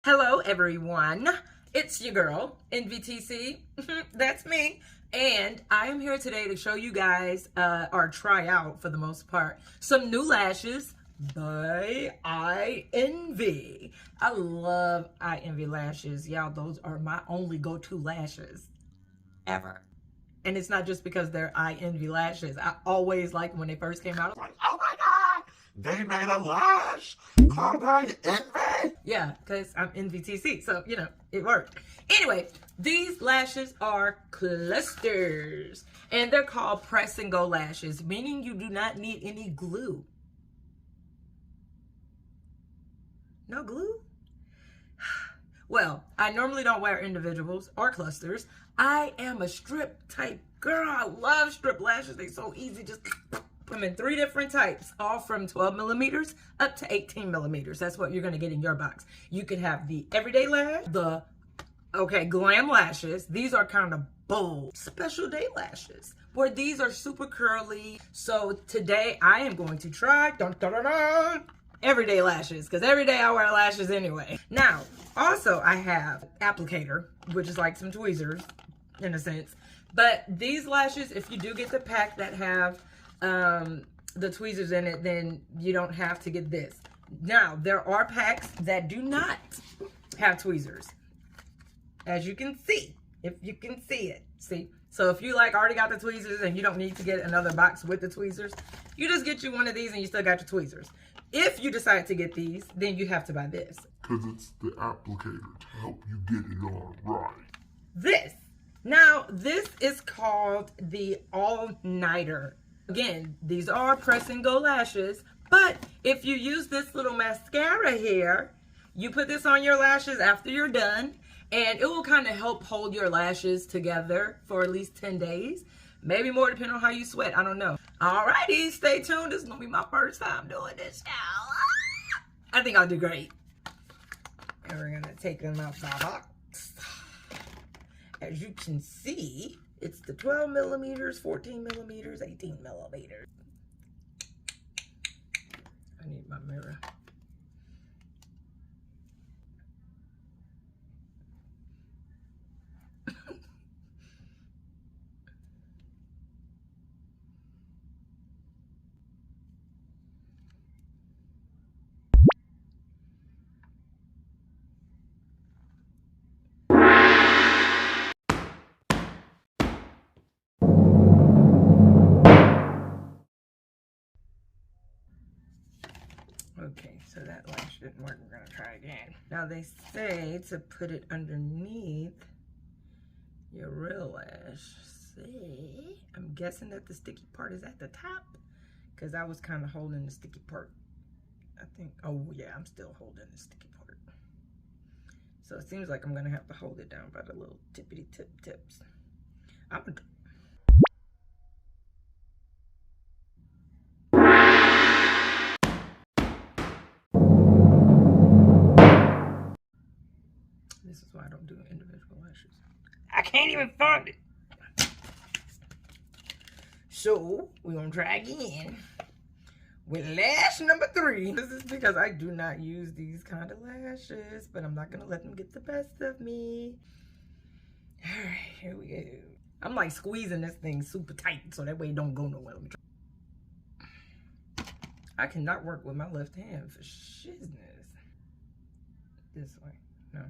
Hello everyone, it's your girl, Tiecy. That's me. And I am here today to show you guys, or try out for the most part, some new lashes by iENVY. I love iENVY lashes. Y'all, those are my only go-to lashes ever. And it's not just because they're iENVY lashes. I always liked when they first came out. I was like, oh my God, they made a lash called iENVY. Yeah, because I'm Tiecy, so, you know, it worked. Anyway, these lashes are clusters. And they're called press-and-go lashes, meaning you do not need any glue. No glue? Well, I normally don't wear individuals or clusters. I am a strip type girl. I love strip lashes. They're so easy. Just put them in 3 different types, all from 12 millimeters up to 18 millimeters. That's what you're going to get in your box. You could have the everyday lash, the glam lashes. These are kind of bold special day lashes, where these are super curly. So today I am going to try everyday lashes, because every day I wear lashes anyway. Now, also I have Applicator, which is like some tweezers in a sense. But these lashes, if you do get the pack that have the tweezers in it, then you don't have to get this. Now, there are packs that do not have tweezers, as you can see, if you can see it. See? So if you like already got the tweezers and you don't need to get another box with the tweezers, you just get you one of these and you still got your tweezers. If you decide to get these, then you have to buy this. Because it's the applicator to help you get it on right. This. Now, this is called the all-nighter. Again, these are press-and-go lashes, but if you use this little mascara here, you put this on your lashes after you're done, and it will kind of help hold your lashes together for at least 10 days. Maybe more, depending on how you sweat. I don't know. Alrighty, stay tuned. This is going to be my first time doing this now. I think I'll do great. And we're going to take them out the box. As you can see, it's the 12 millimeters, 14 millimeters, 18 millimeters. I need my mirror. Okay, so that lash didn't work. We're gonna try again. Now they say to put it underneath your real lash. See? I'm guessing that the sticky part is at the top, because I was kind of holding the sticky part. I think, oh yeah, I'm still holding the sticky part. So it seems like I'm gonna have to hold it down by the little tippity tips. This is why I don't do individual lashes. I can't even find it. So, we're going to try again with lash number 3. This is because I do not use these kind of lashes, but I'm not going to let them get the best of me. All right, here we go. I'm like squeezing this thing super tight so that way it don't go nowhere. Let me try. I cannot work with my left hand for shizness. This way. No.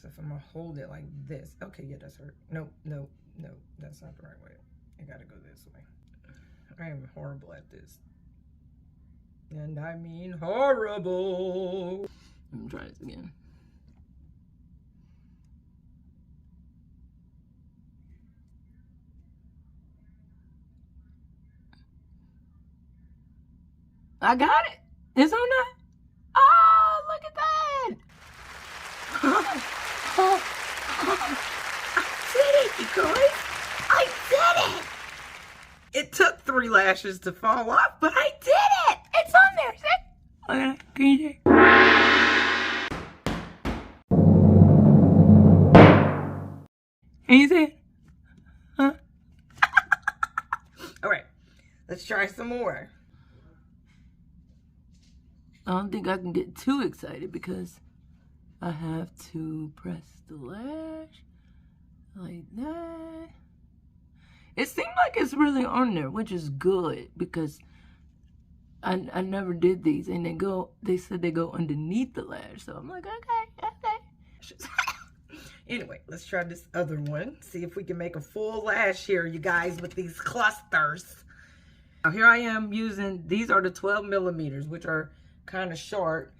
So if I'm gonna hold it like this, okay, yeah, that's right. No, that's not the right way. I gotta go this way. I am horrible at this. And I mean horrible. Let me try this again. I got it. It's on there. Oh, look at that. I did it, you guys. I did it. It took 3 lashes to fall off, but I did it. It's on there. See? Okay, can you see? Can you see it? Huh? All right, let's try some more. I don't think I can get too excited because I have to press the lash like that. It seemed like it's really on there, which is good because I never did these, and they said they go underneath the lash, so I'm like, okay. Anyway, let's try this other one. See if we can make a full lash here, you guys, with these clusters. Now here I am using, these are the 12 millimeters, which are kind of short.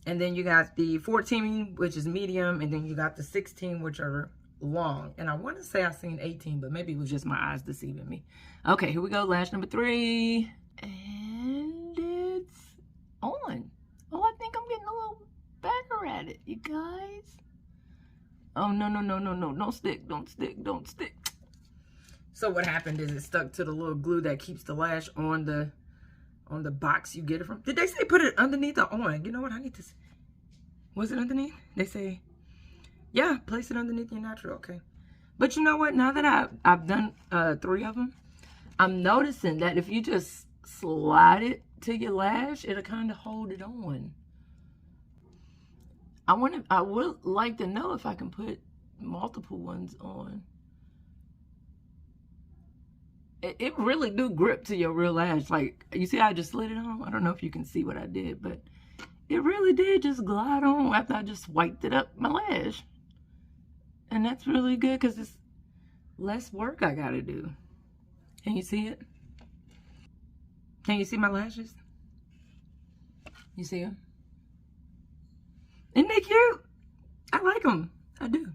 And then you got the 14, which is medium. And then you got the 16, which are long. And I want to say I seen 18, but maybe it was just my eyes deceiving me. Okay, here we go. Lash number 3. And it's on. Oh, I think I'm getting a little better at it, you guys. Oh, no. Don't stick. Don't stick. Don't stick. So what happened is it stuck to the little glue that keeps the lash on the box you get it from. Did they say put it underneath or on? You know what? I need to see. Was it underneath? They say, yeah, place it underneath your natural. Okay. But you know what? Now that I've done 3 of them, I'm noticing that if you just slide it to your lash, it'll kind of hold it on. I would like to know if I can put multiple ones on. It really do grip to your real lash. Like, you see how I just slid it on? I don't know if you can see what I did, but it really did just glide on after I just wiped it up my lash. And that's really good because it's less work I gotta do. Can you see it? Can you see my lashes? You see them? Isn't they cute? I like them. I do.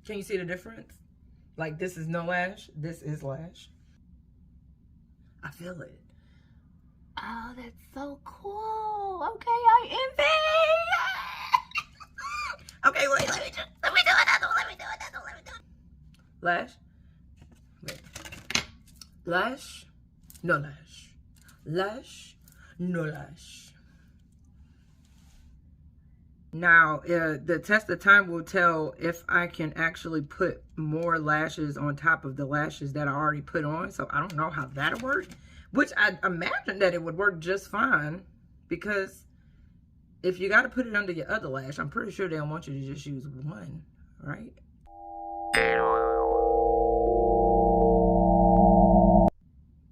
Can you see the difference? Like, this is no lash. This is lash. I feel it. Oh, that's so cool. Okay, iENVY. Okay, wait. Let me do another one. Let me do it. Lash. Wait. Lash. No lash. Lash. No lash. Now, the test of time will tell if I can actually put more lashes on top of the lashes that I already put on. So I don't know how that'll work, which I imagine that it would work just fine, because if you got to put it under your other lash, I'm pretty sure they don't want you to just use one, right?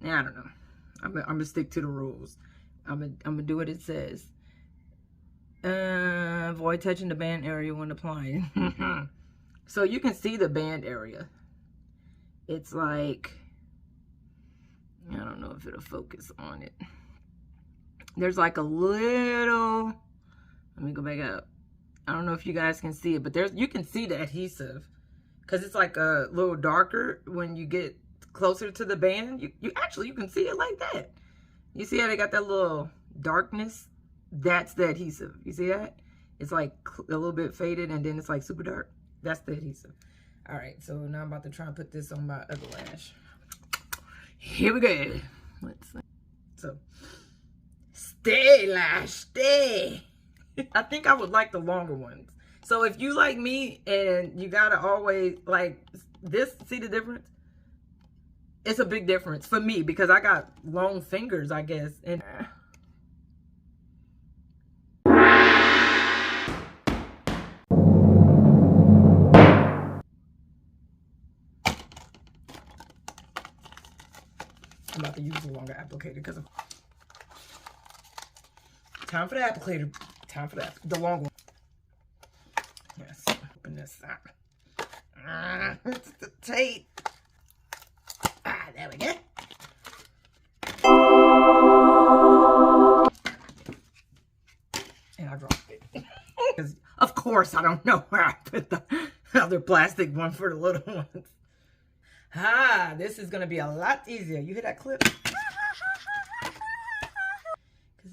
Yeah, I don't know. I'm gonna stick to the rules. I'm gonna do what it says. Avoid touching the band area when applying. So you can see the band area. It's like, I don't know if it'll focus on it. There's like a little, let me go back up. I don't know if you guys can see it, but you can see the adhesive, because it's like a little darker when you get closer to the band. You can see it like that. You see how they got that little darkness? That's the adhesive. You see that? It's like a little bit faded and then it's like super dark. That's the adhesive. All right, so now I'm about to try and put this on my other lash. Here we go. Let's see. So, stay lash, stay. I think I would like the longer ones. So if you like me and you gotta always like this, see the difference? It's a big difference for me because I got long fingers, I guess. And I'm about to use a longer applicator because of time for the applicator. Time for the long one. Yes, open this up. It's the tape. There we go. And I dropped it. Because of course I don't know where I put the other plastic one for the little ones. This is gonna be a lot easier. You hear that clip? Because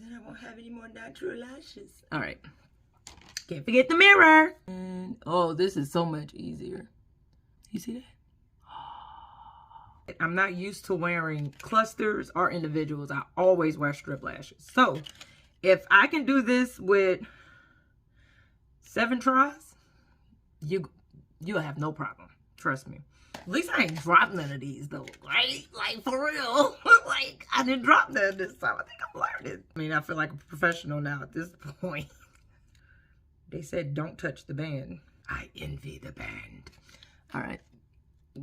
then I won't have any more natural lashes. All right. Can't forget the mirror. And oh, this is so much easier. You see that? I'm not used to wearing clusters or individuals. I always wear strip lashes. So if I can do this with 7 tries, you'll have no problem. Trust me. At least I ain't dropped none of these though, right? Like for real. Like I didn't drop none this time. I think I'm learning. I mean, I feel like a professional now at this point. They said don't touch the band. I envy the band. All right.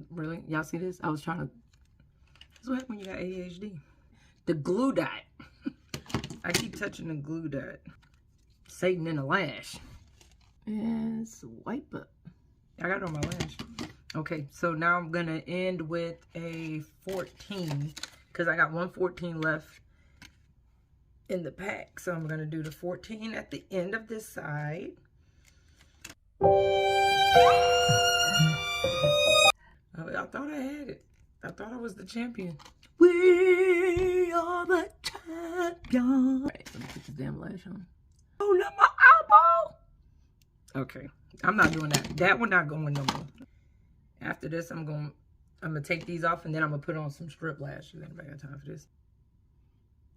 Really? Y'all see this? I was trying to... This is what happens when you got ADHD. The glue dot. I keep touching the glue dot. Satan in a lash. And swipe up. I got it on my lash. Okay, so now I'm going to end with a 14. Because I got one 14 left in the pack. So I'm going to do the 14 at the end of this side. I thought I had it. I thought I was the champion. We are the champion. Alright, let me put this damn lash on. Oh, not my eyeball. Okay, I'm not doing that. That one not going no more. After this, I'm gonna take these off and then I'm gonna put on some strip lashes. Anybody got time for this?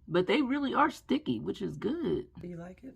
But they really are sticky, which is good. Do you like it?